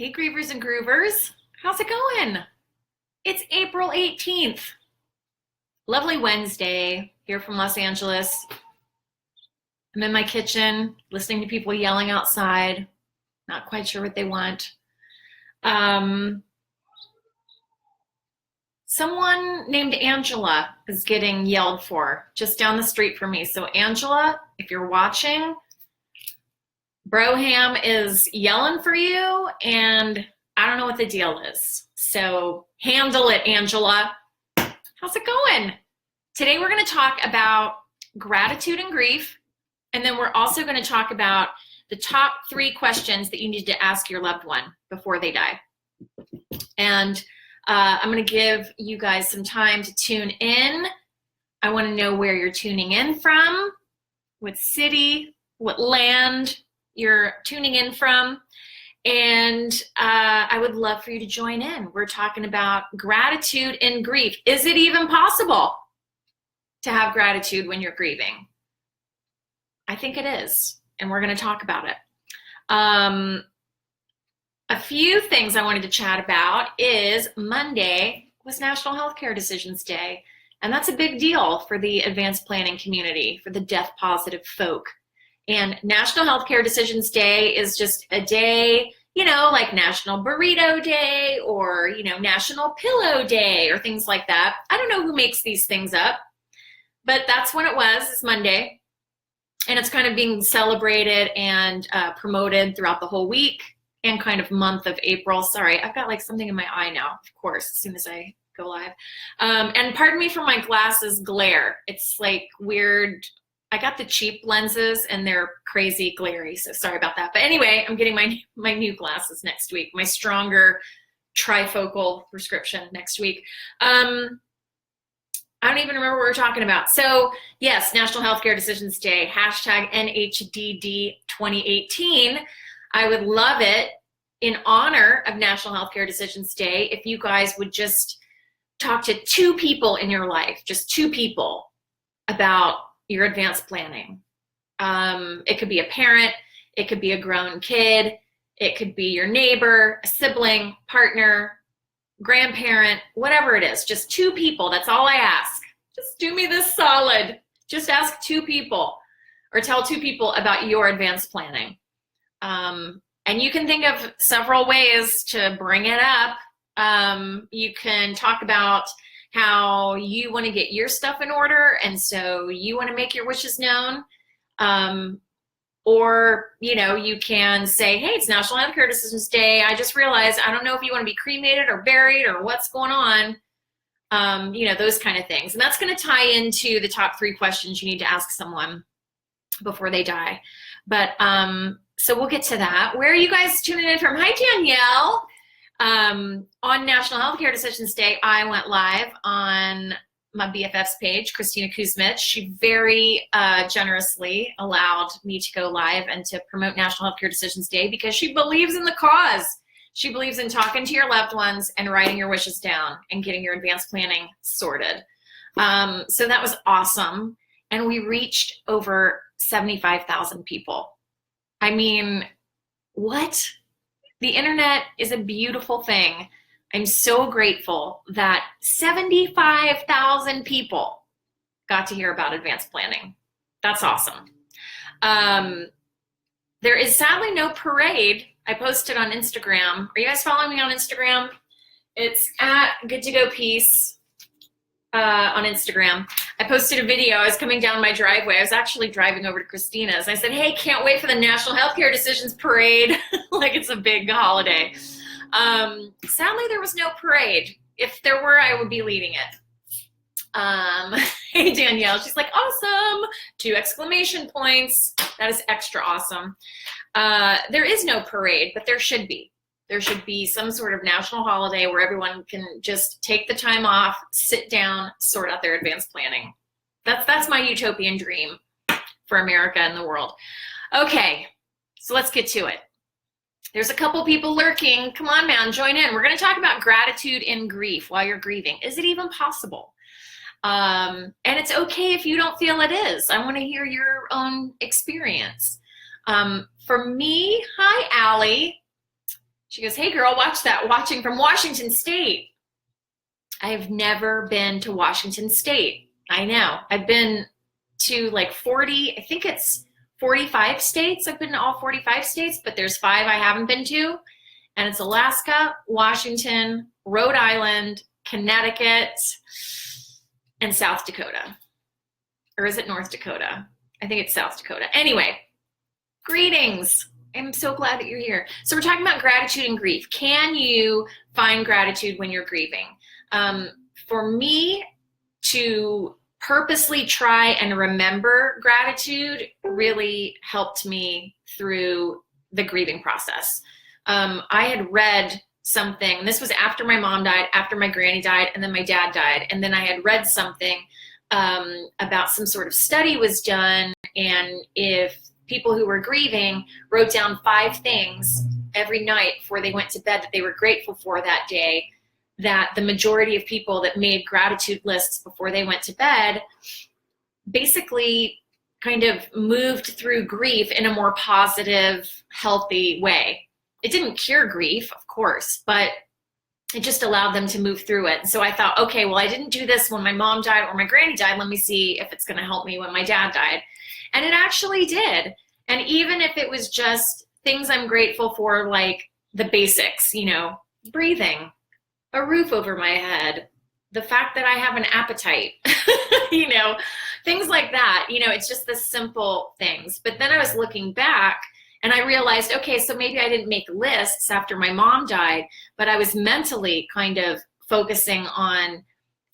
Hey, Grievers and Groovers. How's it going? It's April 18th. Lovely Wednesday here from Los Angeles. I'm in my kitchen listening to people yelling outside. Not quite sure what they want. Someone named Angela is getting yelled for just down the street from me. So Angela, if you're watching, Broham is yelling for you, and I don't know what the deal is. So handle it, Angela. How's it going? Today we're going to talk about gratitude and grief, and then we're also going to talk about the top 3 questions that you need to ask your loved one before they die. And I'm going to give you guys some time to tune in. I want to know where you're tuning in from, what city, what land you're tuning in from, and I would love for you to join in. We're talking about gratitude and grief. Is it even possible to have gratitude when you're grieving? I think it is, and we're going to talk about it. A few things I wanted to chat about is Monday was National Healthcare Decisions Day, and that's a big deal for the advanced planning community, for the death positive folk. And National Healthcare Decisions Day is just a day, like National Burrito Day or, National Pillow Day or things like that. I don't know who makes these things up, but that's when it was. It's Monday. And it's kind of being celebrated and promoted throughout the whole week and kind of month of April. Sorry, I've got like something in my eye now, of course, as soon as I go live. And pardon me for my glasses glare. It's like weird. I got the cheap lenses and they're crazy glary, so sorry about that. But anyway, I'm getting my new glasses next week, my stronger trifocal prescription next week. I don't even remember what we're talking about. So yes, National Healthcare Decisions Day, hashtag NHDD 2018. I would love it, in honor of National Healthcare Decisions Day, if you guys would just talk to 2 people in your life, just 2 people, about your advanced planning. It could be a parent, it could be a grown kid, it could be your neighbor, a sibling, partner, grandparent, whatever it is. Just 2 people, that's all I ask. Just do me this solid. Just ask 2 people or tell 2 people about your advanced planning. And you can think of several ways to bring it up. You can talk about how you want to get your stuff in order, and so you want to make your wishes known. Or, you can say, hey, it's National Healthcare Decisions Day. I just realized I don't know if you want to be cremated or buried or what's going on. Those kind of things. And that's going to tie into the top 3 questions you need to ask someone before they die. But so we'll get to that. Where are you guys tuning in from? Hi, Danielle. On National Healthcare Decisions Day, I went live on my BFF's page, Christina Kuzmich. She very generously allowed me to go live and to promote National Healthcare Decisions Day because she believes in the cause. She believes in talking to your loved ones and writing your wishes down and getting your advanced planning sorted. So that was awesome. And we reached over 75,000 people. I mean, what? The internet is a beautiful thing. I'm so grateful that 75,000 people got to hear about advanced planning. That's awesome. There is sadly no parade. I posted on Instagram. Are you guys following me on Instagram? It's at Good to Go Peace on Instagram. I posted a video. I was coming down my driveway. I was actually driving over to Christina's. I said, hey, can't wait for the National Healthcare Decisions Parade. Like it's a big holiday. Sadly, there was no parade. If there were, I would be leading it. Hey, Danielle. She's like, awesome. 2 exclamation points. That is extra awesome. There is no parade, but there should be. There should be some sort of national holiday where everyone can just take the time off, sit down, sort out their advanced planning. That's my utopian dream for America and the world. Okay, so let's get to it. There's a couple people lurking. Come on, man, join in. We're going to talk about gratitude and grief while you're grieving. Is it even possible? And it's okay if you don't feel it is. I want to hear your own experience. For me, hi, Allie. She goes, hey girl, watch that, watching from Washington State. I have never been to Washington State. I know. I've been to like 40, I think it's 45 states. I've been to all 45 states, but there's 5 I haven't been to. And it's Alaska, Washington, Rhode Island, Connecticut, and South Dakota. Or is it North Dakota? I think it's South Dakota. Anyway, greetings. I'm so glad that you're here. So we're talking about gratitude and grief. Can you find gratitude when you're grieving? For me, to purposely try and remember gratitude really helped me through the grieving process. I had read something, this was after my mom died, after my granny died, and then my dad died. And then I had read something about some sort of study was done, and if people who were grieving wrote down 5 things every night before they went to bed that they were grateful for that day, that the majority of people that made gratitude lists before they went to bed basically kind of moved through grief in a more positive, healthy way. It didn't cure grief, of course, but it just allowed them to move through it. So I thought, okay, well, I didn't do this when my mom died or my granny died. Let me see if it's going to help me when my dad died. And it actually did. And even if it was just things I'm grateful for, like the basics, you know, breathing, a roof over my head, the fact that I have an appetite, you know, things like that. You know, it's just the simple things. But then I was looking back and I realized, okay, so maybe I didn't make lists after my mom died, but I was mentally kind of focusing on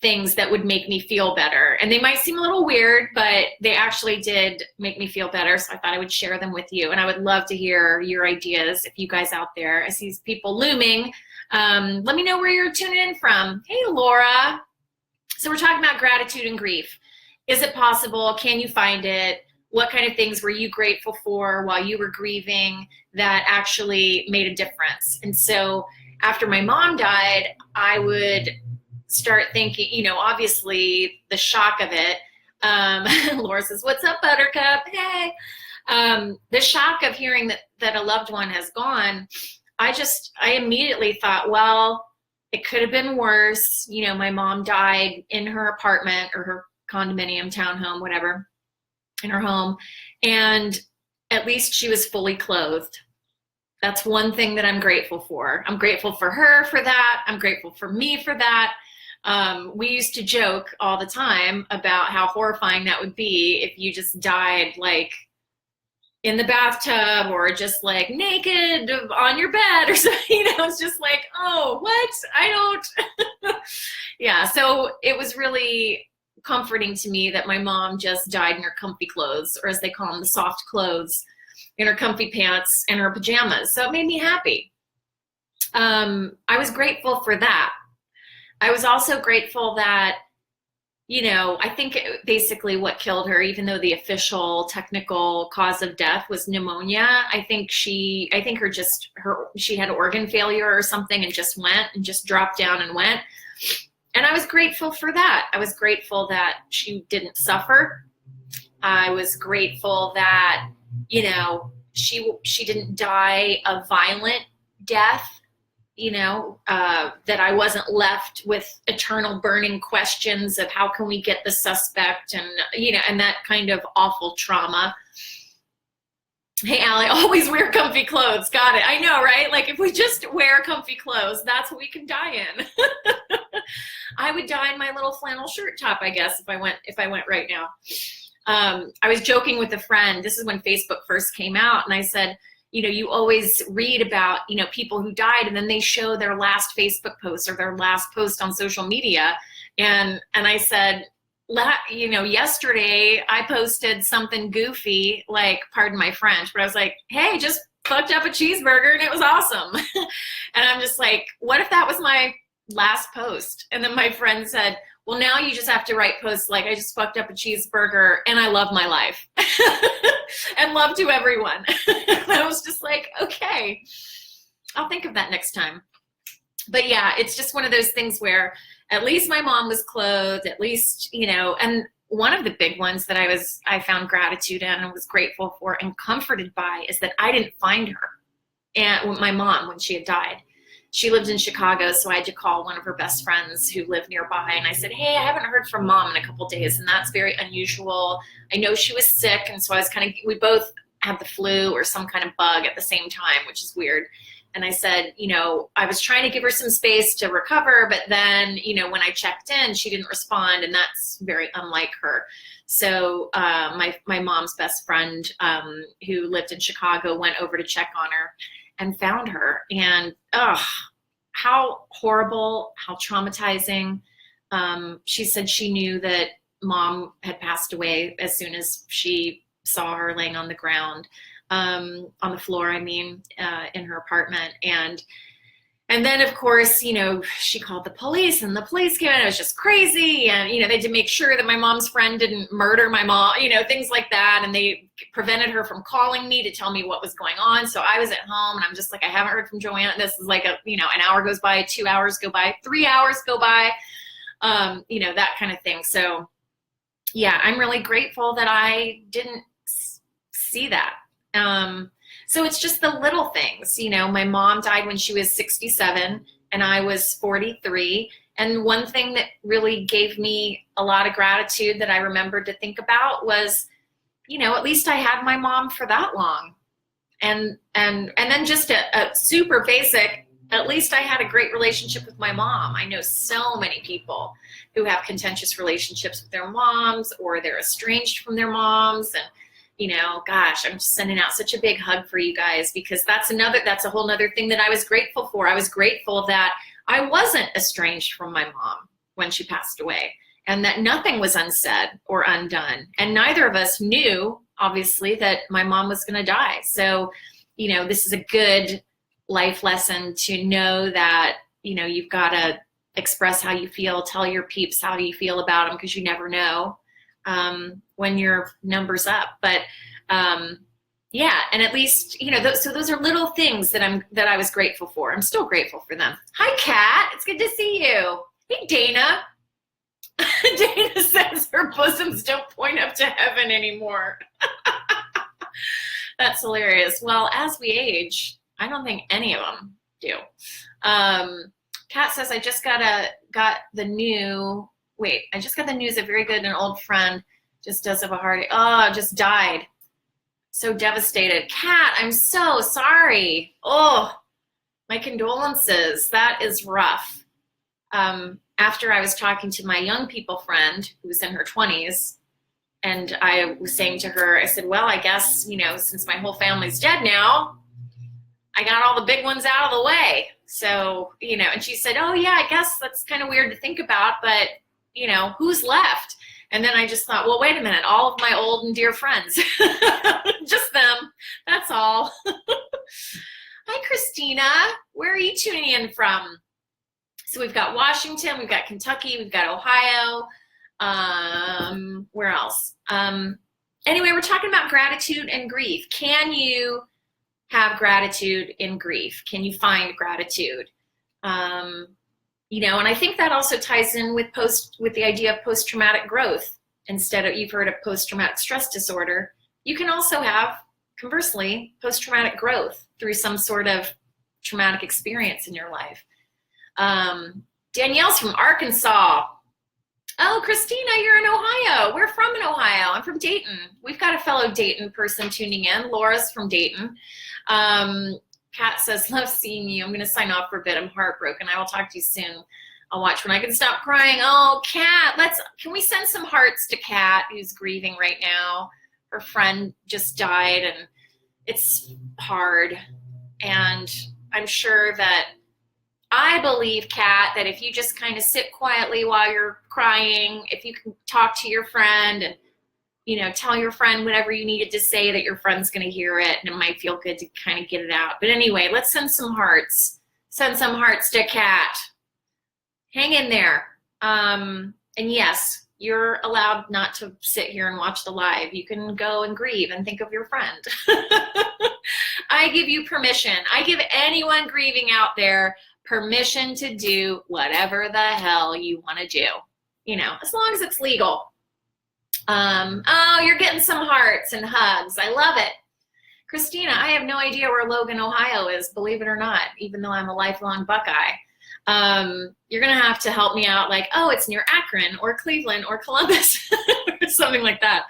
things that would make me feel better. And they might seem a little weird, but they actually did make me feel better. So I thought I would share them with you. And I would love to hear your ideas if you guys out there, I see people looming. Let me know where you're tuning in from. Hey, Laura. So we're talking about gratitude and grief. Is it possible? Can you find it? What kind of things were you grateful for while you were grieving that actually made a difference? And so after my mom died, I would start thinking, you know, obviously the shock of it. Laura says, what's up, Buttercup? Hey. The shock of hearing that a loved one has gone, I immediately thought, well, it could have been worse. You know, my mom died in her apartment or her condominium, townhome, whatever, in her home. And at least she was fully clothed. That's one thing that I'm grateful for. I'm grateful for her for that. I'm grateful for me for that. We used to joke all the time about how horrifying that would be if you just died like in the bathtub or just like naked on your bed or something, you know, it's just like, oh, what? I don't. Yeah. So it was really comforting to me that my mom just died in her comfy clothes, or as they call them, the soft clothes, in her comfy pants and her pajamas. So it made me happy. I was grateful for that. I was also grateful that, you know, I think basically what killed her, even though the official technical cause of death was pneumonia, I think she had organ failure or something and just dropped down and went. And I was grateful for that. I was grateful that she didn't suffer. I was grateful that, you know, she didn't die a violent death. You know, that I wasn't left with eternal burning questions of how can we get the suspect and, you know, and that kind of awful trauma. Hey, Allie, always wear comfy clothes. Got it. I know, right? Like if we just wear comfy clothes, that's what we can die in. I would die in my little flannel shirt top, I guess, if I went right now. I was joking with a friend. This is when Facebook first came out. And I said, you know, you always read about, you know, people who died and then they show their last Facebook post or their last post on social media. And I said, you know, yesterday I posted something goofy, like, pardon my French, but I was like, hey, just fucked up a cheeseburger and it was awesome. And I'm just like, what if that was my last post? And then my friend said, well, now you just have to write posts like, I just fucked up a cheeseburger and I love my life. And love to everyone. And I was just like, okay, I'll think of that next time. But yeah, it's just one of those things where at least my mom was clothed, at least, you know, and one of the big ones that I found gratitude in and was grateful for and comforted by is that I didn't find her and my mom, when she had died. She lived in Chicago, so I had to call one of her best friends who lived nearby, and I said, hey, I haven't heard from Mom in a couple days, and that's very unusual. I know she was sick, and so I was we both had the flu or some kind of bug at the same time, which is weird. And I said, I was trying to give her some space to recover, but then, when I checked in, she didn't respond, and that's very unlike her. So my mom's best friend, who lived in Chicago, went over to check on her and found her. And how horrible, how traumatizing. She said she knew that Mom had passed away as soon as she saw her laying on the ground, on the floor, in her apartment. And then, of course, she called the police, and the police came in. It was just crazy. And, they had to make sure that my mom's friend didn't murder my mom, things like that. And they prevented her from calling me to tell me what was going on. So I was at home, and I'm just like, I haven't heard from Joanna. This is like an hour goes by, 2 hours go by, 3 hours go by, that kind of thing. So yeah, I'm really grateful that I didn't see that. So it's just the little things, my mom died when she was 67 and I was 43. And one thing that really gave me a lot of gratitude that I remembered to think about was, at least I had my mom for that long. And then just a super basic, at least I had a great relationship with my mom. I know so many people who have contentious relationships with their moms, or they're estranged from their moms. And gosh, I'm just sending out such a big hug for you guys, because that's a whole nother thing that I was grateful for. I was grateful that I wasn't estranged from my mom when she passed away, and that nothing was unsaid or undone. And neither of us knew, obviously, that my mom was going to die. So, this is a good life lesson to know that, you've got to express how you feel, tell your peeps how you feel about them, because you never know when your number's up. But yeah, and at least, so those are little things that I was grateful for. I'm still grateful for them. Hi, Kat. It's good to see you. Hey, Dana. Dana says her bosoms don't point up to heaven anymore. That's hilarious. Well, as we age, I don't think any of them do. Kat says, I just got the news. A very good and old friend just does have a heart. Just died. So devastated. Kat, I'm so sorry. Oh, my condolences. That is rough. After I was talking to my young people friend who was in her 20s, and I was saying to her, I said, well, I guess, since my whole family's dead now, I got all the big ones out of the way. So, and she said, oh yeah, I guess that's kind of weird to think about, but who's left? And then I just thought, well, wait a minute, all of my old and dear friends, just them, that's all. Hi, Christina, where are you tuning in from? So we've got Washington, we've got Kentucky, we've got Ohio, where else? Anyway, we're talking about gratitude and grief. Can you have gratitude in grief? Can you find gratitude? And I think that also ties in with the idea of post-traumatic growth. Instead of, you've heard of post-traumatic stress disorder, you can also have, conversely, post-traumatic growth through some sort of traumatic experience in your life. Danielle's from Arkansas. Oh, Christina, you're in Ohio. We're from Ohio. I'm from Dayton. We've got a fellow Dayton person tuning in. Laura's from Dayton. Kat says, love seeing you. I'm going to sign off for a bit. I'm heartbroken. I will talk to you soon. I'll watch when I can stop crying. Oh, Kat, can we send some hearts to Kat, who's grieving right now? Her friend just died, and it's hard. And I'm sure that I believe, Kat, that if you just kind of sit quietly while you're crying, if you can talk to your friend and, tell your friend whatever you needed to say, that your friend's going to hear it, and it might feel good to kind of get it out. But anyway, let's send some hearts. Send some hearts to Kat. Hang in there. And yes, you're allowed not to sit here and watch the live. You can go and grieve and think of your friend. I give you permission. I give anyone grieving out there permission to do whatever the hell you want to do, as long as it's legal. Oh, you're getting some hearts and hugs. I love it. Christina, I have no idea where Logan, Ohio is, believe it or not, even though I'm a lifelong Buckeye. You're going to have to help me out, like, oh, it's near Akron or Cleveland or Columbus or something like that.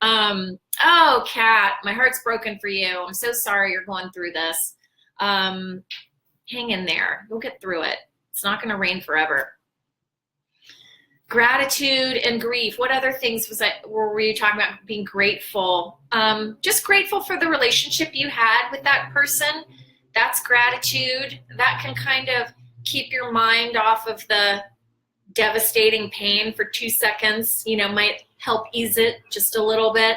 Oh, Kat, my heart's broken for you. I'm so sorry you're going through this. Hang in there. We'll get through it. It's not going to rain forever. Gratitude and grief. What other things were you talking about? Being grateful. Just grateful for the relationship you had with that person. That's gratitude. That can kind of keep your mind off of the devastating pain for 2 seconds, might help ease it just a little bit.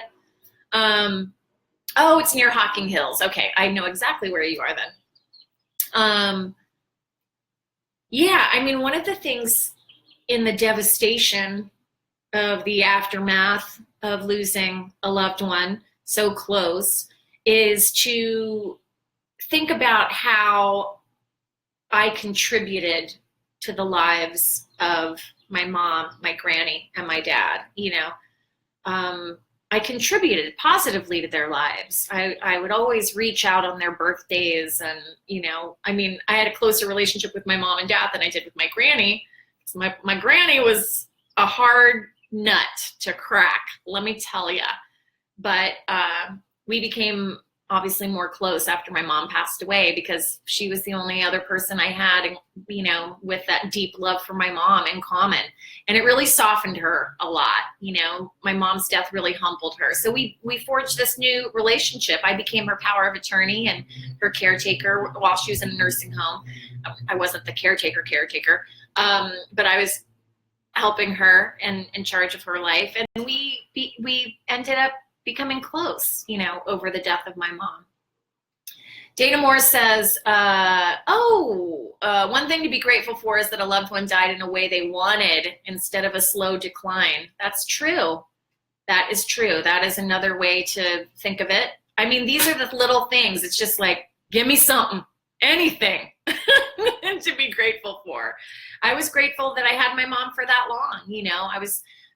Oh, it's near Hocking Hills. Okay, I know exactly where you are then. Yeah, I mean, one of the things in the devastation of the aftermath of losing a loved one so close is to think about how I contributed to the lives of my mom, my granny, and my dad. I contributed positively to their lives. I would always reach out on their birthdays, and I had a closer relationship with my mom and dad than I did with my granny. So my granny was a hard nut to crack, let me tell you. But we became obviously more close after my mom passed away, because she was the only other person I had, with that deep love for my mom in common. And it really softened her a lot. My mom's death really humbled her. So we forged this new relationship. I became her power of attorney and her caretaker while she was in a nursing home. I wasn't the caretaker, but I was helping her and in charge of her life. And we ended up becoming close, over the death of my mom. Dana Moore says, one thing to be grateful for is that a loved one died in a way they wanted instead of a slow decline. That's true. That is true. That is another way to think of it. I mean, these are the little things. It's just like, give me something, anything to be grateful for. I was grateful that I had my mom for that long.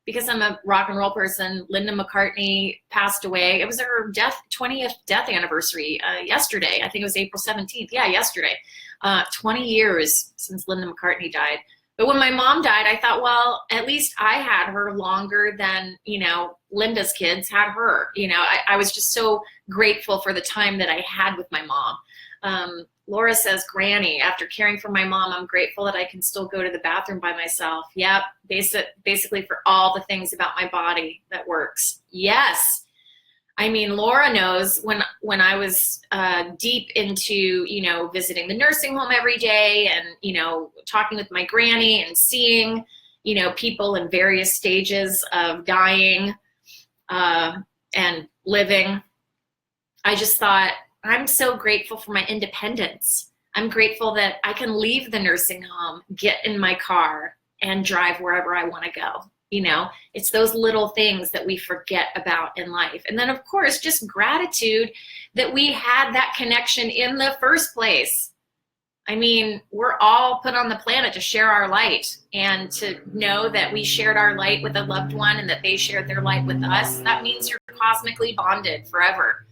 Because I'm a rock and roll person, Linda McCartney passed away. It was her 20th death anniversary yesterday. I think it was April 17th. Yeah, yesterday. 20 years since Linda McCartney died. But when my mom died, I thought, well, at least I had her longer than, Linda's kids had her. I was just so grateful for the time that I had with my mom. Laura says, Granny, after caring for my mom, I'm grateful that I can still go to the bathroom by myself. Yep, basically for all the things about my body that works. Yes. I mean, Laura knows when I was deep into, visiting the nursing home every day and, talking with my granny and seeing, people in various stages of dying and living. I just thought, I'm so grateful for my independence. I'm grateful that I can leave the nursing home, get in my car, and drive wherever I want to go. It's those little things that we forget about in life. And then, of course, just gratitude that we had that connection in the first place. I mean, we're all put on the planet to share our light, and to know that we shared our light with a loved one and that they shared their light with us, that means you're cosmically bonded forever.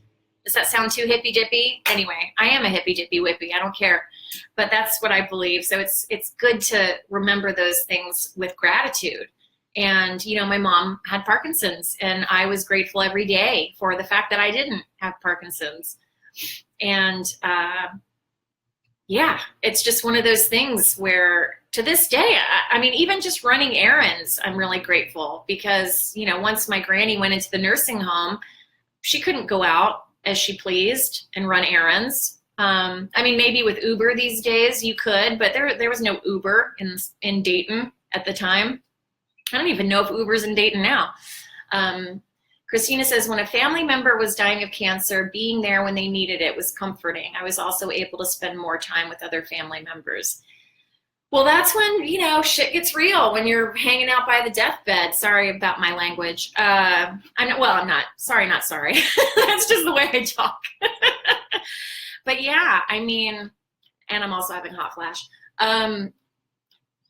Does that sound too hippy dippy? Anyway, I am a hippy dippy whippy. I don't care, but that's what I believe. So it's good to remember those things with gratitude. And my mom had Parkinson's, and I was grateful every day for the fact that I didn't have Parkinson's. And it's just one of those things where to this day, I mean, even just running errands, I'm really grateful, because once my granny went into the nursing home, she couldn't go out as she pleased and run errands. I mean, maybe with Uber these days you could, but there was no Uber in Dayton at the time. I don't even know if Uber's in Dayton now. Christina says, when a family member was dying of cancer, being there when they needed it was comforting. I was also able to spend more time with other family members. Well, that's when, shit gets real, when you're hanging out by the deathbed. Sorry about my language. I'm not sorry. That's just the way I talk. But yeah, I mean, and I'm also having hot flash.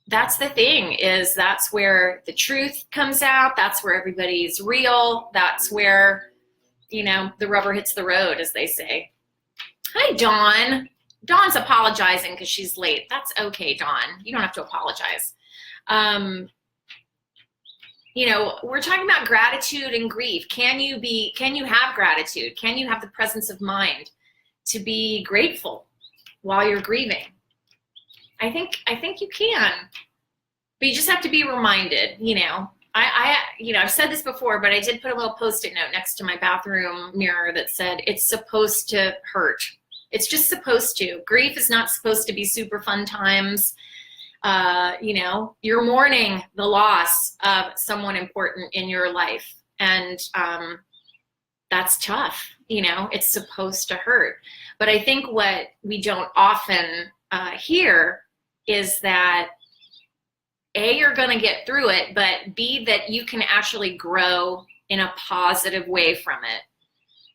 That's the thing, is that's where the truth comes out. That's where everybody's real. That's where, the rubber hits the road, as they say. Hi, Dawn. Dawn's apologizing because she's late. That's okay, Dawn. You don't have to apologize. We're talking about gratitude and grief. Can you have gratitude? Can you have the presence of mind to be grateful while you're grieving? I think you can, but you just have to be reminded. I've said this before, but I did put a little Post-it note next to my bathroom mirror that said, it's supposed to hurt. It's just supposed to. Grief is not supposed to be super fun times. You're mourning the loss of someone important in your life. And that's tough. It's supposed to hurt. But I think what we don't often hear is that A, you're going to get through it, but B, that you can actually grow in a positive way from it.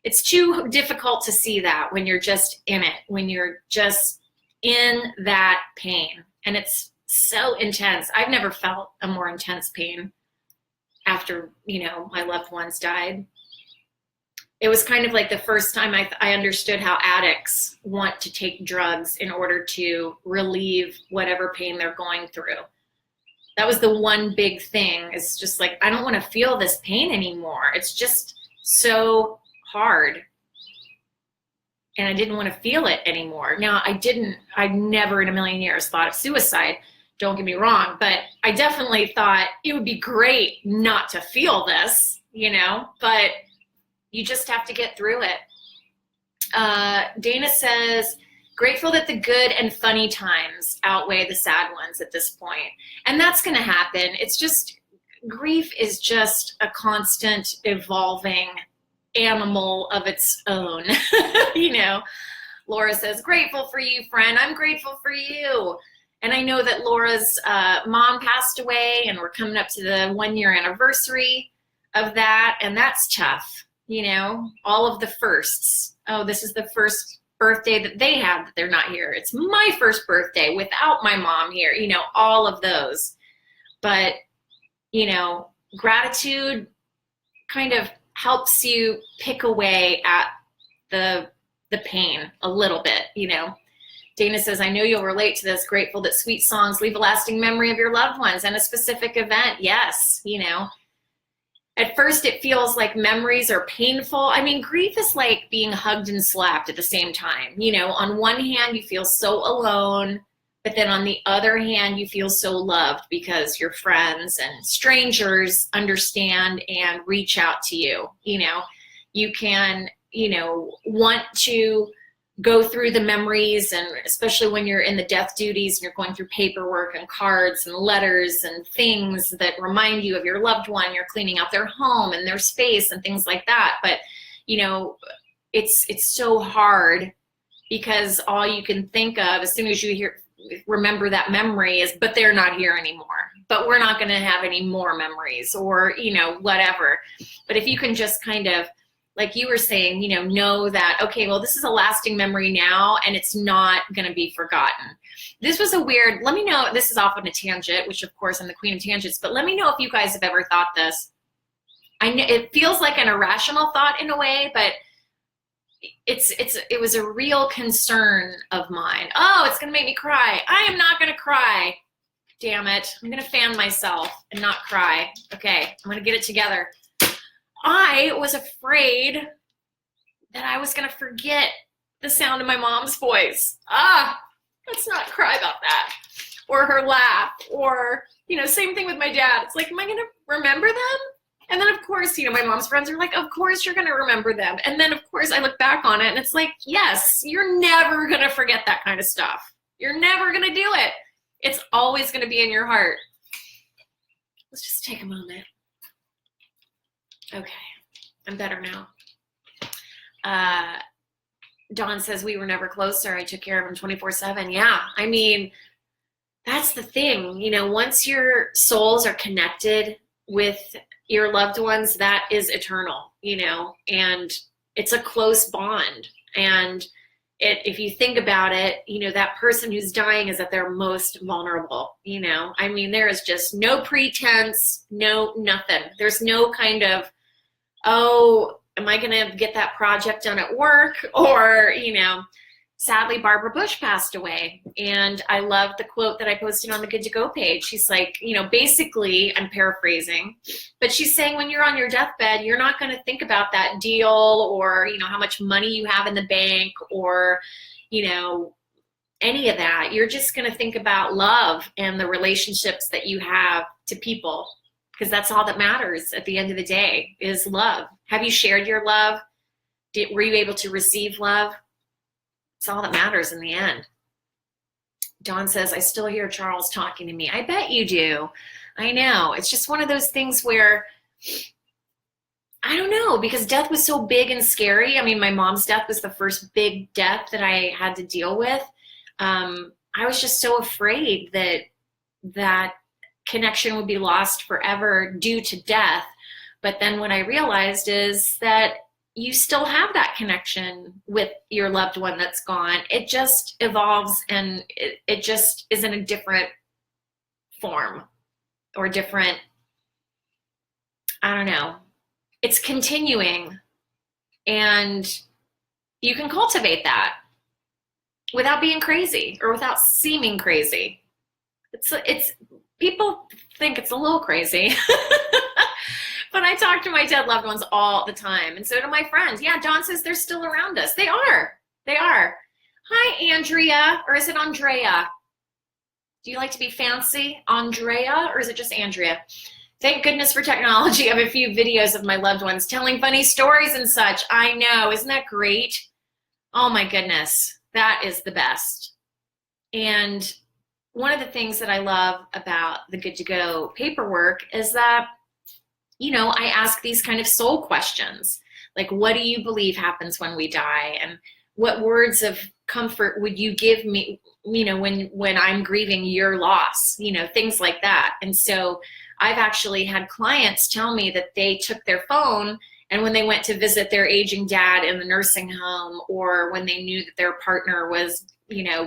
It's too difficult to see that when you're just in it, when you're just in that pain. And it's so intense. I've never felt a more intense pain after, my loved ones died. It was kind of like the first time I understood how addicts want to take drugs in order to relieve whatever pain they're going through. That was the one big thing. It's just like, I don't want to feel this pain anymore. It's just so hard. And I didn't want to feel it anymore. Now, I never in a million years thought of suicide. Don't get me wrong, but I definitely thought it would be great not to feel this, but you just have to get through it. Dana says, grateful that the good and funny times outweigh the sad ones at this point. And that's going to happen. It's just, grief is just a constant evolving animal of its own. Laura says, grateful for you, friend. I'm grateful for you. And I know that Laura's mom passed away, and we're coming up to the 1-year anniversary of that. And that's tough. All of the firsts. Oh, this is the first birthday that they had that they're not here. It's my first birthday without my mom here, all of those. But, gratitude kind of helps you pick away at the pain a little bit, Dana says, I know you'll relate to this. Grateful that sweet songs leave a lasting memory of your loved ones and a specific event. Yes, At first it feels like memories are painful. I mean, grief is like being hugged and slapped at the same time. On one hand, you feel so alone, but then on the other hand, you feel so loved because your friends and strangers understand and reach out to you. You can, want to go through the memories, and especially when you're in the death duties and you're going through paperwork and cards and letters and things that remind you of your loved one, you're cleaning out their home and their space and things like that. But, it's so hard because all you can think of as soon as you remember that memory is, but they're not here anymore, but we're not going to have any more memories or, whatever. But if you can just kind of, like you were saying, know that, okay, well, this is a lasting memory now, and it's not going to be forgotten. This was let me know, this is off on a tangent, which of course I'm the queen of tangents, but let me know if you guys have ever thought this. I know it feels like an irrational thought in a way, but it was a real concern of mine. Oh, it's going to make me cry. I am not going to cry. Damn it. I'm going to fan myself and not cry. Okay, I'm going to get it together. I was afraid that I was going to forget the sound of my mom's voice. Let's not cry about that. Or her laugh, or, same thing with my dad. It's like, am I going to remember them? And then, of course, my mom's friends are like, of course you're going to remember them. And then, of course, I look back on it, and it's like, yes, you're never going to forget that kind of stuff. You're never going to do it. It's always going to be in your heart. Let's just take a moment. Okay, I'm better now. Dawn says, we were never closer. I took care of him 24/7. Yeah, I mean, that's the thing. Once your souls are connected with your loved ones, that is eternal, and it's a close bond. And if you think about it, that person who's dying is at their most vulnerable, I mean, there is just no pretense, no nothing. There's no kind of, am I going to get that project done at work? Or, sadly, Barbara Bush passed away. And I love the quote that I posted on the Good to Go page. She's like, basically, I'm paraphrasing, but she's saying when you're on your deathbed, you're not going to think about that deal or, how much money you have in the bank or, any of that. You're just going to think about love and the relationships that you have to people, because that's all that matters at the end of the day is love. Have you shared your love? Were you able to receive love? It's all that matters in the end. Dawn says, I still hear Charles talking to me. I bet you do. I know. It's just one of those things where, I don't know, because death was so big and scary. I mean, my mom's death was the first big death that I had to deal with. I was just so afraid that connection would be lost forever due to death. But then what I realized is that you still have that connection with your loved one that's gone. It just evolves and it just is in a different form or different, I don't know. It's continuing, and you can cultivate that without being crazy or without seeming crazy. It's people think it's a little crazy. But I talk to my dead loved ones all the time, and so do my friends. Yeah, Dawn says they're still around us. They are. Hi, Andrea, or is it Andrea? Do you like to be fancy? Andrea, or is it just Andrea? Thank goodness for technology. I have a few videos of my loved ones telling funny stories and such. I know, isn't that great? Oh my goodness, that is the best. And one of the things that I love about the Good to Go paperwork is that I ask these kind of soul questions, like, what do you believe happens when we die? And what words of comfort would you give me, when I'm grieving your loss, things like that. And so I've actually had clients tell me that they took their phone, and when they went to visit their aging dad in the nursing home, or when they knew that their partner was,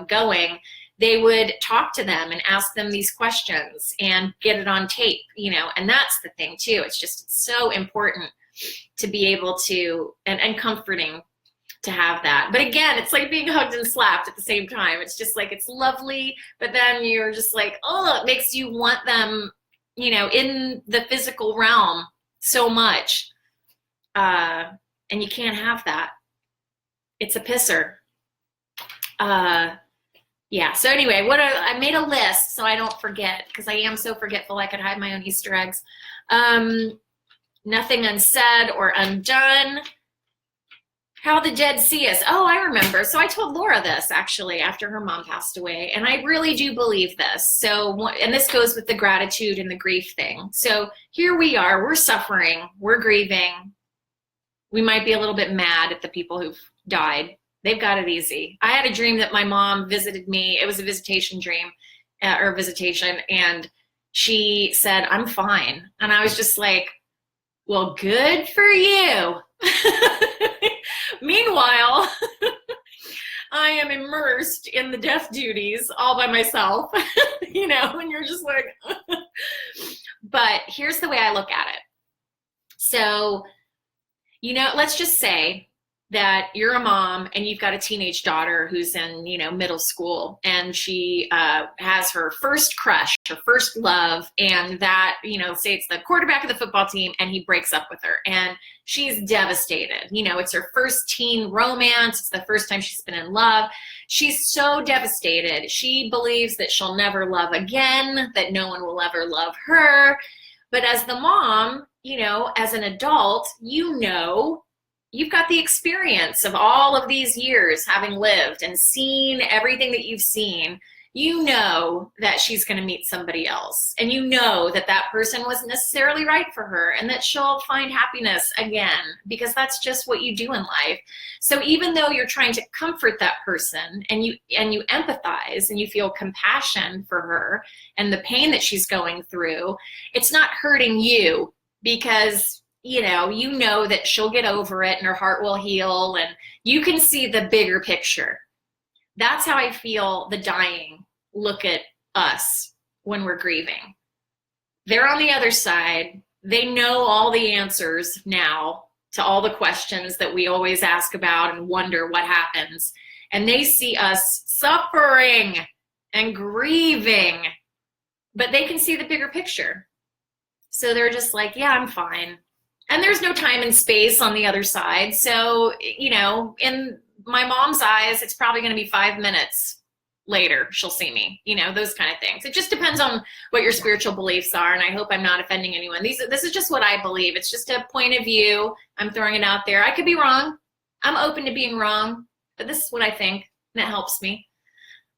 going, they would talk to them and ask them these questions and get it on tape, and that's the thing too. It's so important to be able to, and comforting to have that. But again, it's like being hugged and slapped at the same time. It's just like, it's lovely, but then you're just like, oh, it makes you want them, in the physical realm so much. And you can't have that. It's a pisser. Yeah, so anyway, I made a list so I don't forget, because I am so forgetful I could hide my own Easter eggs. Nothing unsaid or undone. How the dead see us. Oh, I remember. So I told Laura this actually after her mom passed away, and I really do believe this. So, and this goes with the gratitude and the grief thing. So here we are, we're suffering, we're grieving. We might be a little bit mad at the people who've died. They've got it easy. I had a dream that my mom visited me. It was a visitation dream, or visitation, and she said, I'm fine. And I was just like, well, good for you. Meanwhile, I am immersed in the death duties all by myself, and you're just like, but here's the way I look at it. So, let's just say that you're a mom and you've got a teenage daughter who's in, middle school, and she has her first crush, her first love, and that, say it's the quarterback of the football team, and he breaks up with her, and she's devastated. It's her first teen romance. It's the first time she's been in love. She's so devastated. She believes that she'll never love again, that no one will ever love her. But as the mom, as an adult, you've got the experience of all of these years having lived and seen everything that you've seen. That she's going to meet somebody else, and that person wasn't necessarily right for her, and that she'll find happiness again, because that's just what you do in life. So even though you're trying to comfort that person, and you empathize and you feel compassion for her and the pain that she's going through, it's not hurting you, because you know that she'll get over it and her heart will heal, and you can see the bigger picture. That's how I feel the dying look at us when we're grieving. They're on the other side. They know all the answers now. to all the questions that we always ask about and wonder what happens. And they see us suffering and grieving, but they can see the bigger picture. So they're just like, yeah, I'm fine. And there's no time and space on the other side. So, you know, in my mom's eyes, it's probably going to be 5 minutes later she'll see me, you know, those kind of things. It just depends on what your spiritual beliefs are. And I hope I'm not offending anyone. This is just what I believe. It's just a point of view. I'm throwing it out there. I could be wrong. I'm open to being wrong, but this is what I think, and it helps me.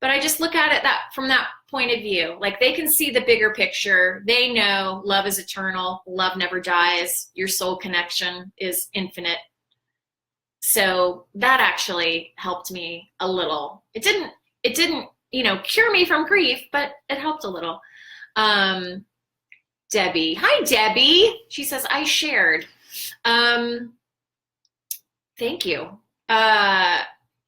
But I just look at it from that point of view. Like, they can see the bigger picture. They know love is eternal. Love never dies. Your soul connection is infinite. So that actually helped me a little. It didn't, you know, cure me from grief, but it helped a little. Debbie. Hi, Debbie. She says, I shared. Thank you.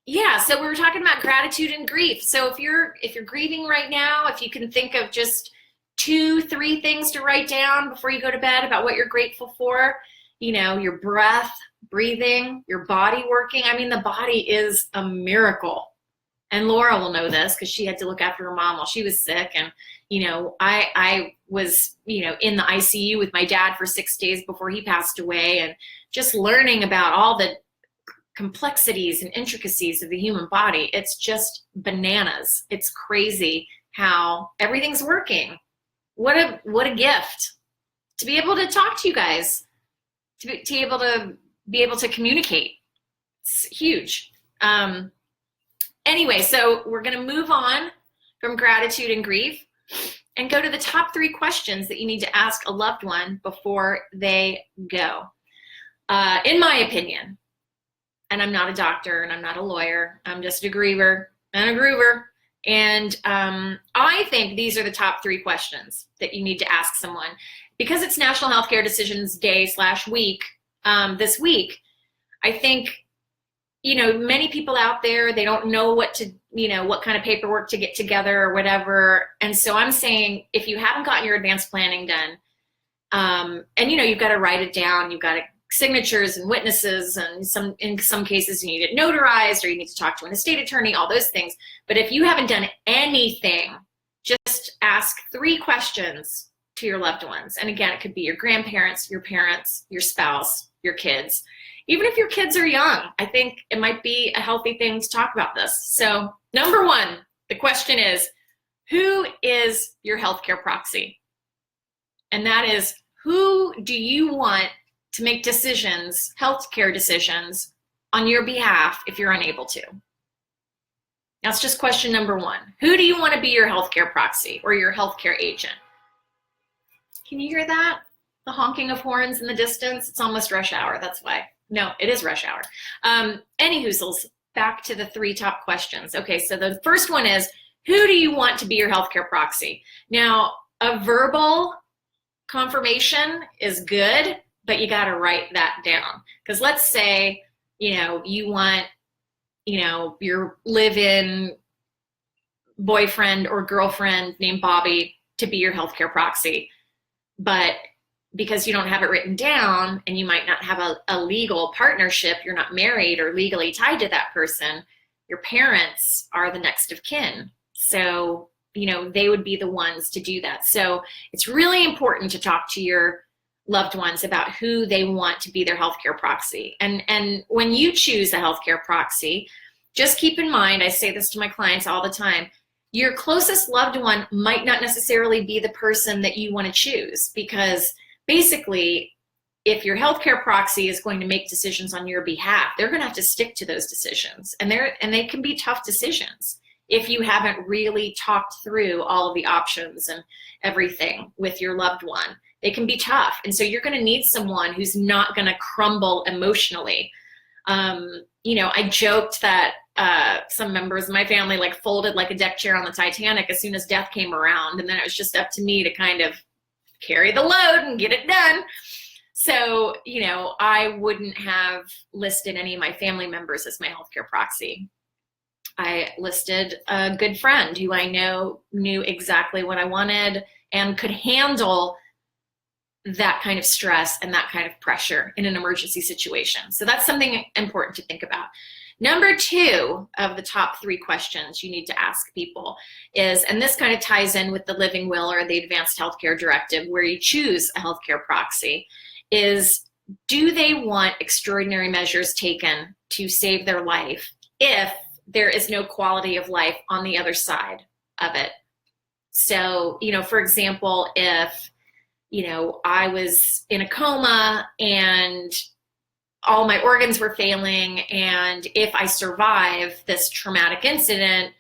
Yeah, so we were talking about gratitude and grief. So if you're grieving right now, if you can think of just 2-3 things to write down before you go to bed about what you're grateful for, you know, your breath, breathing, your body working. I mean, the body is a miracle. And Laura will know this because she had to look after her mom while she was sick. And, you know, I was, you know, in the ICU with my dad for 6 days before he passed away, and just learning about all the complexities and intricacies of the human body. It's just bananas. It's crazy how everything's working. What a gift to be able to talk to you guys, to be able to communicate. It's huge. Anyway, so we're going to move on from gratitude and grief and go to the top 3 questions that you need to ask a loved one before they go. In my opinion, and I'm not a doctor and I'm not a lawyer, I'm just a griever and a groover. And I think these are the top 3 questions that you need to ask someone. Because it's National Healthcare Decisions Day / week this week, I think, you know, many people out there, they don't know what kind of paperwork to get together or whatever. And so I'm saying, if you haven't gotten your advanced planning done, and, you know, you've got to write it down, you've got to signatures and witnesses, and in some cases you need it notarized, or you need to talk to an estate attorney, all those things. But if you haven't done anything, just ask 3 questions to your loved ones. And again, it could be your grandparents, your parents, your spouse, your kids. Even if your kids are young, I think it might be a healthy thing to talk about this. So number 1, the question is, who is your healthcare proxy? And that is, who do you want to make decisions, healthcare decisions, on your behalf if you're unable to? That's just question number 1. Who do you want to be your healthcare proxy or your healthcare agent? Can you hear that? The honking of horns in the distance? It's almost rush hour, that's why. No, it is rush hour. Anyhoozles, back to the 3 top questions. Okay, so the first one is, who do you want to be your healthcare proxy? Now, a verbal confirmation is good, but you got to write that down. Because let's say, you know, you want, you know, your live-in boyfriend or girlfriend named Bobby to be your healthcare proxy. But because you don't have it written down, and you might not have a legal partnership, you're not married or legally tied to that person, your parents are the next of kin. So, you know, they would be the ones to do that. So it's really important to talk to your loved ones about who they want to be their healthcare proxy. And when you choose a healthcare proxy, just keep in mind, I say this to my clients all the time, your closest loved one might not necessarily be the person that you want to choose, because basically, if your healthcare proxy is going to make decisions on your behalf, they're going to have to stick to those decisions. And they can be tough decisions if you haven't really talked through all of the options and everything with your loved one. They can be tough. And so you're going to need someone who's not going to crumble emotionally. You know, I joked that some members of my family like folded like a deck chair on the Titanic as soon as death came around. And then it was just up to me to kind of carry the load and get it done. So, you know, I wouldn't have listed any of my family members as my healthcare proxy. I listed a good friend who I know knew exactly what I wanted and could handle that kind of stress and that kind of pressure in an emergency situation. So that's something important to think about. Number 2 of the top 3 questions you need to ask people is, and this kind of ties in with the living will or the advanced healthcare directive where you choose a healthcare proxy, is do they want extraordinary measures taken to save their life if there is no quality of life on the other side of it? So, for example, if, I was in a coma and all my organs were failing, and if I survive this traumatic incident,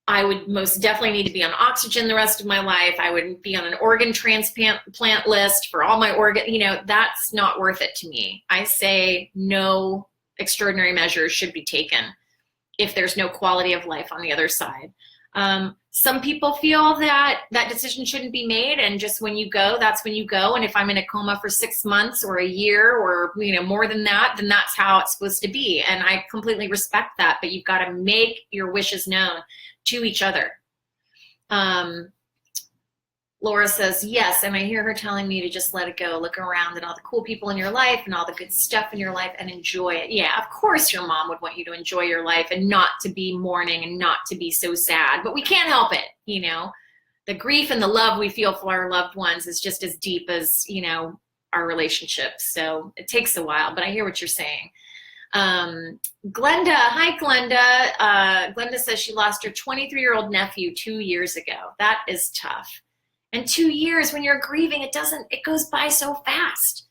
I would most definitely need to be on oxygen the rest of my life. I would be on an organ transplant list for all my organs. That's not worth it to me. I say no extraordinary measures should be taken if there's no quality of life on the other side. Some people feel that that decision shouldn't be made, and just when you go, that's when you go. And if I'm in a coma for 6 months or a year or more than that, then that's how it's supposed to be. And I completely respect that, but you've got to make your wishes known to each other. Laura says, yes, and I hear her telling me to just let it go, look around at all the cool people in your life and all the good stuff in your life and enjoy it. Yeah, of course your mom would want you to enjoy your life and not to be mourning and not to be so sad, but we can't help it, The grief and the love we feel for our loved ones is just as deep as, our relationships. So it takes a while, but I hear what you're saying. Glenda, hi Glenda. Glenda says she lost her 23-year-old nephew 2 years ago. That is tough. And 2 years when you're grieving, it goes by so fast.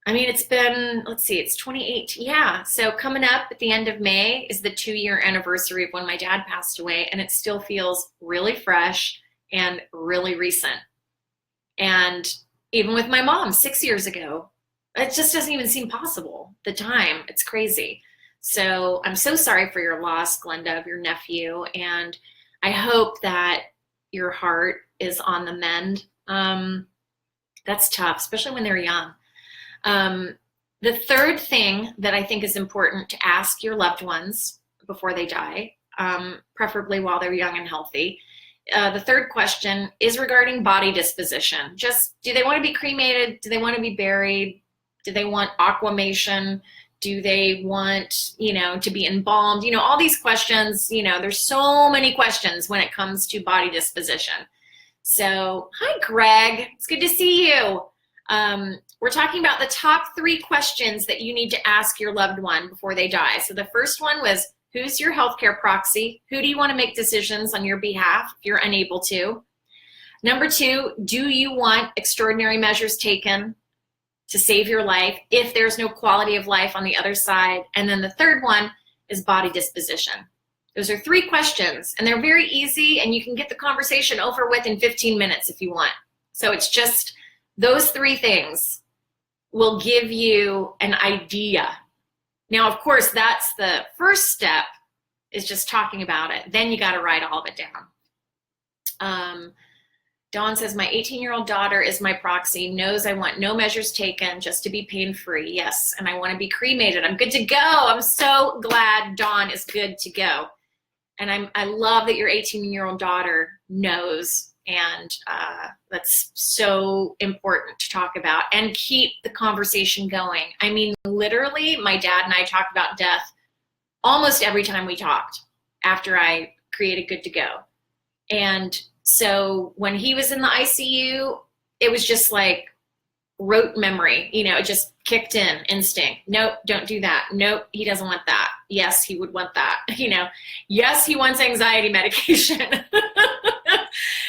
I mean, it's been, it's 2018. Yeah. So coming up at the end of May is the 2-year anniversary of when my dad passed away. And it still feels really fresh and really recent. And even with my mom 6 years ago, it just doesn't even seem possible. The time, it's crazy. So I'm so sorry for your loss, Glenda, of your nephew. And I hope that your heart is on the mend. That's tough, especially when they're young. The third thing that I think is important to ask your loved ones before they die, preferably while they're young and healthy. The third question is regarding body disposition. Just, do they want to be cremated? Do they want to be buried? Do they want aquamation? Do they want, to be embalmed? All these questions, there's so many questions when it comes to body disposition. So, hi, Greg. It's good to see you. We're talking about the top 3 questions that you need to ask your loved one before they die. So the first one was, who's your healthcare proxy? Who do you want to make decisions on your behalf if you're unable to? Number 2, do you want extraordinary measures taken to save your life if there's no quality of life on the other side? And then the third one is body disposition. Those are 3 questions, and they're very easy, and you can get the conversation over with in 15 minutes if you want. So it's just those 3 things will give you an idea. Now, of course, that's the first step, is just talking about it. Then you got to write all of it down. Dawn says, my 18-year-old daughter is my proxy, knows I want no measures taken, just to be pain-free. Yes, and I want to be cremated. I'm good to go. I'm so glad Dawn is good to go. And I love that your 18-year-old daughter knows, and that's so important to talk about and keep the conversation going. I mean, literally, my dad and I talked about death almost every time we talked after I created Good to Go. And so when he was in the ICU, it was just like rote memory, it just kicked in, instinct. Nope, don't do that. Nope, he doesn't want that. Yes, he would want that. Yes, he wants anxiety medication.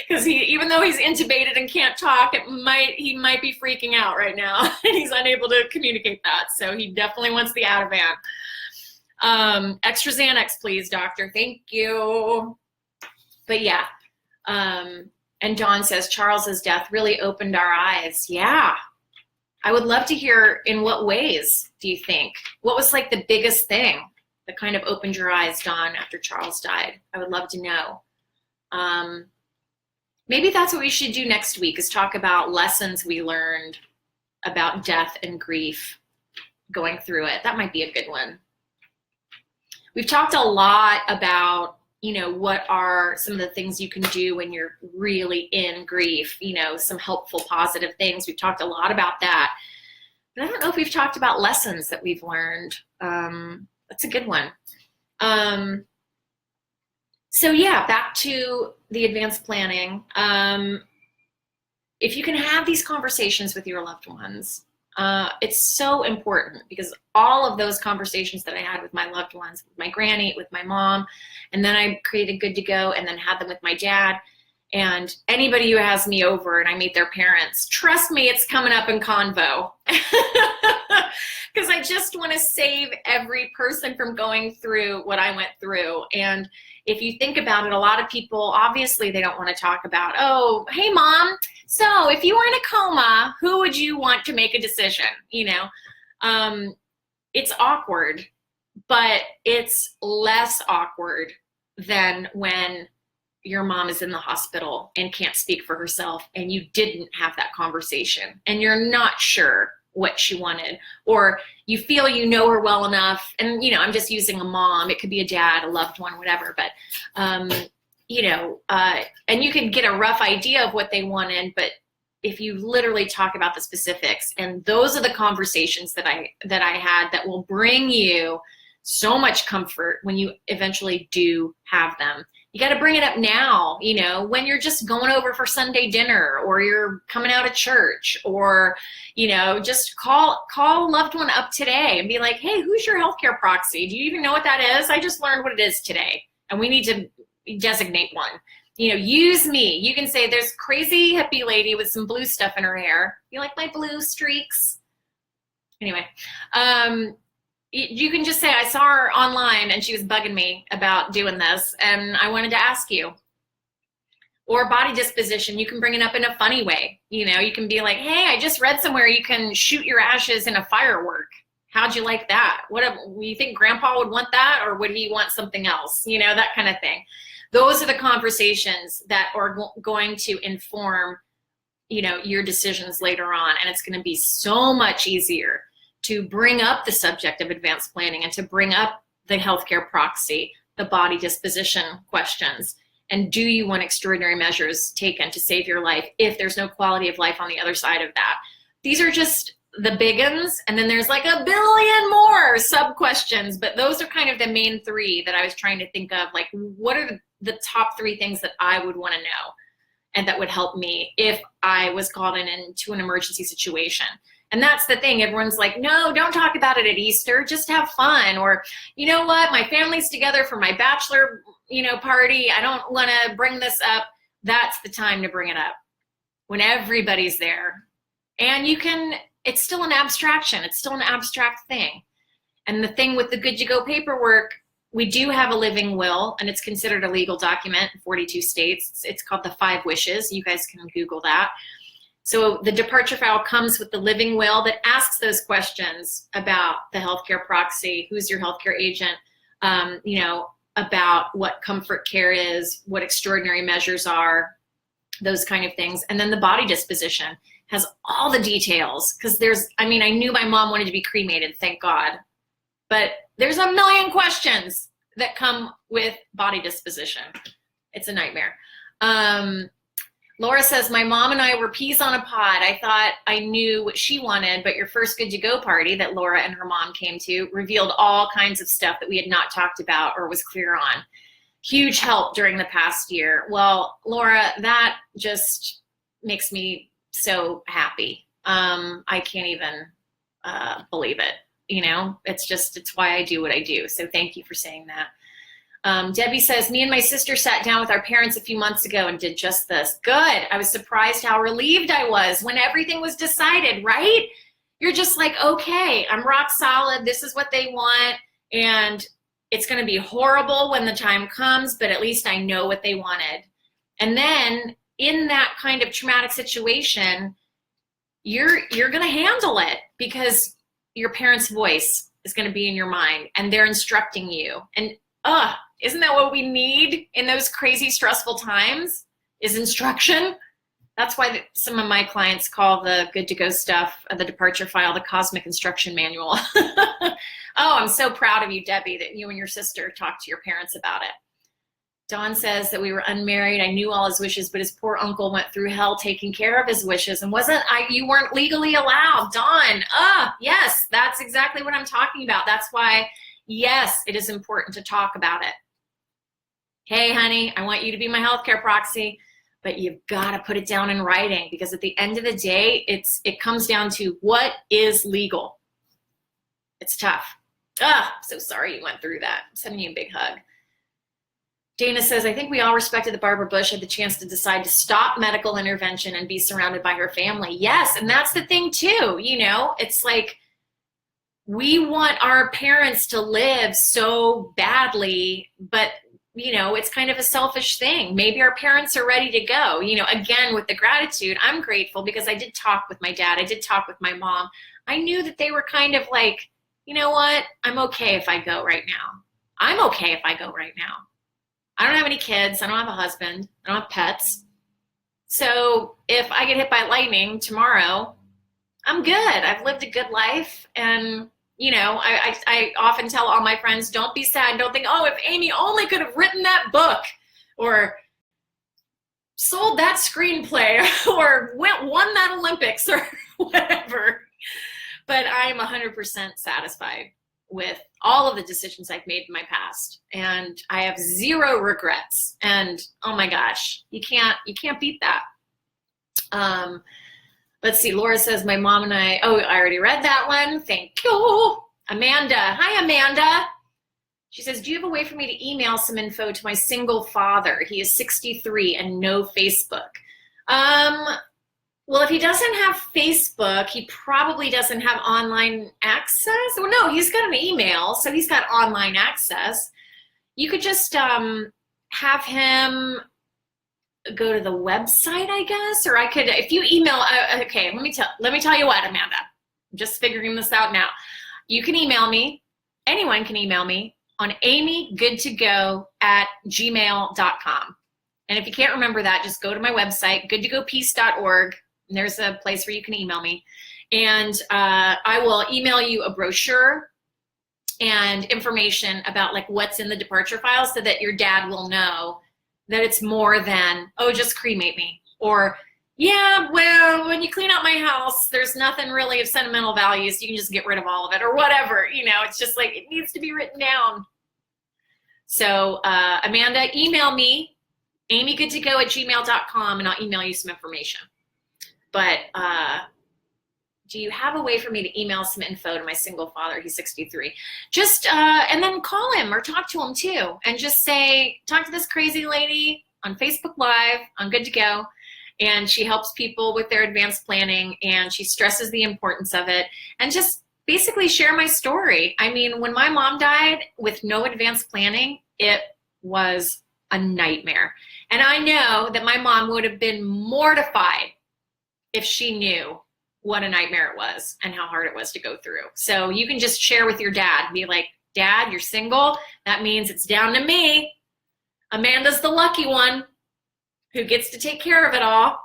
Because even though he's intubated and can't talk, he might be freaking out right now, and he's unable to communicate that. So he definitely wants the Ativan. Extra Xanax, please, doctor. Thank you. But yeah. And Dawn says, Charles's death really opened our eyes. Yeah. I would love to hear, in what ways do you think? What was like the biggest thing that kind of opened your eyes, Dawn, after Charles died? I would love to know. Maybe that's what we should do next week, is talk about lessons we learned about death and grief going through it. That might be a good one. We've talked a lot about, what are some of the things you can do when you're really in grief, some helpful, positive things. We've talked a lot about that. But I don't know if we've talked about lessons that we've learned. That's a good one. So yeah, back to the advanced planning. If you can have these conversations with your loved ones, it's so important, because all of those conversations that I had with my loved ones, with my granny, with my mom, and then I created Good to Go and then had them with my dad, and anybody who has me over and I meet their parents, trust me, it's coming up in convo. Because I just want to save every person from going through what I went through. And if you think about it, a lot of people, obviously they don't want to talk about, oh, hey mom, so if you were in a coma, who would you want to make a decision? It's awkward, but it's less awkward than when your mom is in the hospital and can't speak for herself and you didn't have that conversation and you're not sure what she wanted, or you feel you know her well enough. And, I'm just using a mom. It could be a dad, a loved one, whatever. But, and you can get a rough idea of what they wanted. But if you literally talk about the specifics, and those are the conversations that I had that will bring you so much comfort when you eventually do have them. You got to bring it up now, when you're just going over for Sunday dinner, or you're coming out of church, or, just call a loved one up today and be like, hey, who's your healthcare proxy? Do you even know what that is? I just learned what it is today, and we need to designate one. Use me. You can say, there's crazy hippie lady with some blue stuff in her hair. You like my blue streaks? Anyway, you can just say, I saw her online and she was bugging me about doing this and I wanted to ask you. Or body disposition, you can bring it up in a funny way. You can be like, hey, I just read somewhere you can shoot your ashes in a firework. How'd you like that? You think grandpa would want that, or would he want something else? That kind of thing. Those are the conversations that are going to inform, your decisions later on. And it's going to be so much easier to bring up the subject of advanced planning and to bring up the healthcare proxy, the body disposition questions, and do you want extraordinary measures taken to save your life if there's no quality of life on the other side of that? These are just the big ones, and then there's like a billion more sub questions, but those are kind of the main three that I was trying to think of. Like, what are the top three things that I would want to know and that would help me if I was called into an emergency situation? And that's the thing. Everyone's like, no, don't talk about it at Easter. Just have fun. Or, you know what? My family's together for my bachelor, party. I don't want to bring this up. That's the time to bring it up, when everybody's there. And it's still an abstraction. It's still an abstract thing. And the thing with the Good to Go paperwork, we do have a living will, and it's considered a legal document in 42 states. It's called the 5 Wishes. You guys can Google that. So the departure file comes with the living will that asks those questions about the healthcare proxy, who's your healthcare agent, about what comfort care is, what extraordinary measures are, those kind of things. And then the body disposition has all the details, because I knew my mom wanted to be cremated, thank God. But there's a million questions that come with body disposition. It's a nightmare. Laura says, my mom and I were peas on a pod. I thought I knew what she wanted, but your first Good to Go party that Laura and her mom came to revealed all kinds of stuff that we had not talked about or was clear on. Huge help during the past year. Well, Laura, that just makes me so happy. I can't even believe it. It's why I do what I do. So thank you for saying that. Debbie says, me and my sister sat down with our parents a few months ago and did just this. Good. I was surprised how relieved I was when everything was decided, right? You're just like, okay, I'm rock solid. This is what they want. And it's going to be horrible when the time comes, but at least I know what they wanted. And then in that kind of traumatic situation, you're going to handle it, because your parents' voice is going to be in your mind and they're instructing you. And isn't that what we need in those crazy, stressful times, is instruction? That's why some of my clients call the Good to Go stuff, the departure file, the cosmic instruction manual. Oh, I'm so proud of you, Debbie, that you and your sister talked to your parents about it. Don says that we were unmarried. I knew all his wishes, but his poor uncle went through hell taking care of his wishes. And you weren't legally allowed. Don, yes, that's exactly what I'm talking about. That's why, yes, it is important to talk about it. Hey, honey, I want you to be my healthcare proxy, but you've got to put it down in writing, because at the end of the day, it comes down to what is legal. It's tough. So sorry you went through that. I'm sending you a big hug. Dana says, I think we all respected that Barbara Bush had the chance to decide to stop medical intervention and be surrounded by her family. Yes, and that's the thing too. It's like we want our parents to live so badly, but it's kind of a selfish thing. Maybe our parents are ready to go. Again, with the gratitude, I'm grateful because I did talk with my dad. I did talk with my mom. I knew that they were kind of like, you know what? I'm okay if I go right now. I'm okay if I go right now. I don't have any kids. I don't have a husband. I don't have pets. So if I get hit by lightning tomorrow, I'm good. I've lived a good life. And, I often tell all my friends, don't be sad. Don't think, oh, if Amy only could have written that book or sold that screenplay or won that Olympics or whatever. But I am 100% satisfied with all of the decisions I've made in my past, and I have zero regrets. And oh my gosh, you can't beat that. Let's see. Laura says, my mom and I already read that one. Thank you. Amanda. Hi, Amanda. She says, do you have a way for me to email some info to my single father? He is 63 and no Facebook. Well, if he doesn't have Facebook, he probably doesn't have online access. Well, no, he's got an email, so he's got online access. You could just have him go to the website, I guess, or I could, if you email. Okay, let me tell you what, Amanda. I'm just figuring this out now. You can email me. Anyone can email me on amygoodtogo@gmail.com. And if you can't remember that, just go to my website, goodtogopeace.org. And there's a place where you can email me. And I will email you a brochure and information about like what's in the departure file, so that your dad will know that it's more than, oh, just cremate me. Or, yeah, well, when you clean out my house, there's nothing really of sentimental value, so you can just get rid of all of it, or whatever. It's just like, it needs to be written down. So Amanda, email me, amygoodtogo@gmail.com, and I'll email you some information. But do you have a way for me to email some info to my single father? He's 63. Just, and then call him or talk to him too. And just say, talk to this crazy lady on Facebook Live on Good to Go. And she helps people with their advanced planning, and she stresses the importance of it. And just basically share my story. I mean, when my mom died with no advanced planning, it was a nightmare. And I know that my mom would have been mortified if she knew what a nightmare it was and how hard it was to go through. So you can just share with your dad, be like, Dad, you're single. That means it's down to me. Amanda's the lucky one who gets to take care of it all.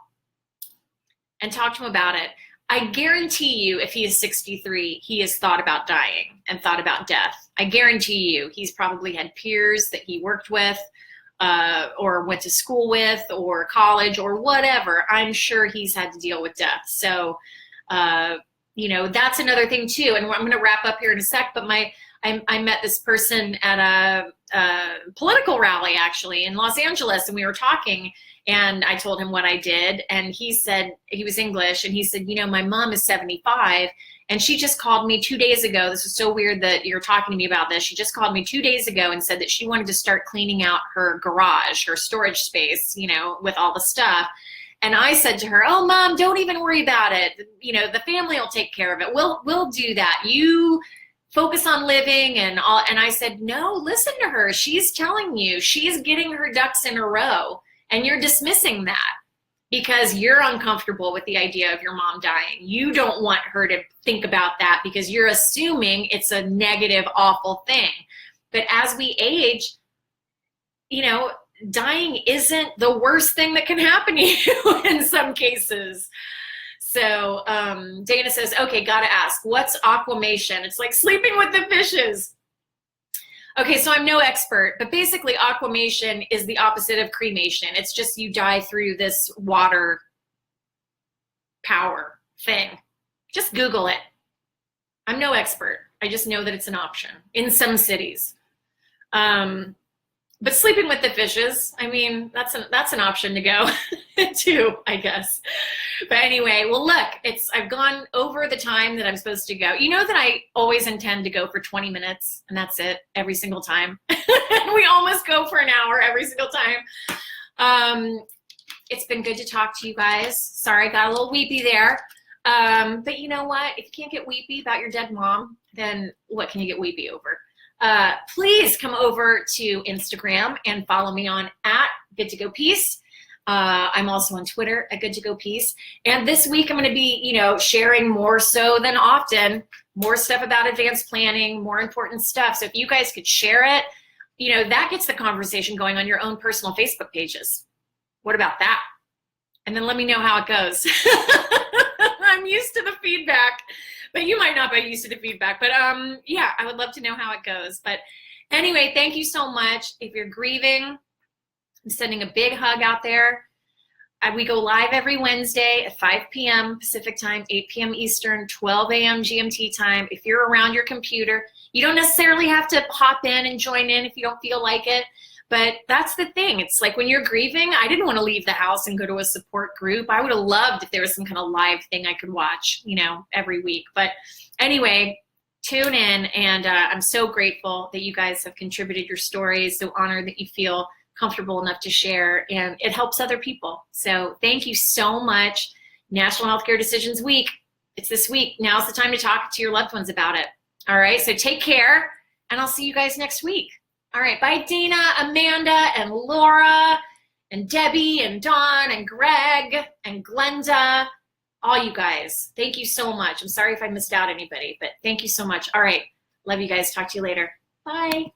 And talk to him about it. I guarantee you, if he is 63, he has thought about dying and thought about death. I guarantee you, he's probably had peers that he worked with, or went to school with, or college, or whatever. I'm sure he's had to deal with death. So, that's another thing too. And I'm going to wrap up here in a sec, but I met this person at a political rally actually in Los Angeles, and we were talking, and I told him what I did, and he said, he was English, and he said, my mom is 75, and she just called me 2 days ago. This is so weird that you're talking to me about this. She just called me 2 days ago and said that she wanted to start cleaning out her garage, her storage space, with all the stuff. And I said to her, oh, Mom, don't even worry about it. The family will take care of it. We'll do that. You focus on living and all. And I said, no, listen to her. She's telling you, she's getting her ducks in a row, and you're dismissing that because you're uncomfortable with the idea of your mom dying. You don't want her to think about that because you're assuming it's a negative, awful thing. But as we age, dying isn't the worst thing that can happen to you in some cases. So Dana says, okay, gotta ask, what's aquamation? It's like sleeping with the fishes. Okay, so I'm no expert, but basically aquamation is the opposite of cremation. It's just you die through this water power thing. Just Google it. I'm no expert. I just know that it's an option in some cities. But sleeping with the fishes, I mean, that's an option to go too, I guess. But anyway, well, look, I've gone over the time that I'm supposed to go. You know that I always intend to go for 20 minutes, and that's it every single time. We almost go for an hour every single time. It's been good to talk to you guys. Sorry, I got a little weepy there. But you know what? If you can't get weepy about your dead mom, then what can you get weepy over? Please come over to Instagram and follow me on @GoodToGoPeace. I'm also on Twitter @GoodToGoPeace. And this week I'm going to be, sharing more so than often, more stuff about advanced planning, more important stuff. So if you guys could share it, that gets the conversation going on your own personal Facebook pages. What about that? And then let me know how it goes. I'm used to the feedback, but you might not be used to the feedback. But yeah, I would love to know how it goes. But anyway, thank you so much. If you're grieving, I'm sending a big hug out there. We go live every Wednesday at 5 p.m. Pacific time, 8 p.m. Eastern, 12 a.m. GMT time. If you're around your computer, you don't necessarily have to hop in and join in if you don't feel like it. But that's the thing. It's like when you're grieving, I didn't want to leave the house and go to a support group. I would have loved if there was some kind of live thing I could watch, every week. But anyway, tune in. And I'm so grateful that you guys have contributed your stories. So honored that you feel comfortable enough to share. And it helps other people. So thank you so much. National Healthcare Decisions Week. It's this week. Now's the time to talk to your loved ones about it. All right. So take care. And I'll see you guys next week. All right, bye Dana, Amanda, and Laura, and Debbie, and Dawn, and Greg, and Glenda, all you guys. Thank you so much. I'm sorry if I missed out anybody, but thank you so much. All right, love you guys. Talk to you later. Bye.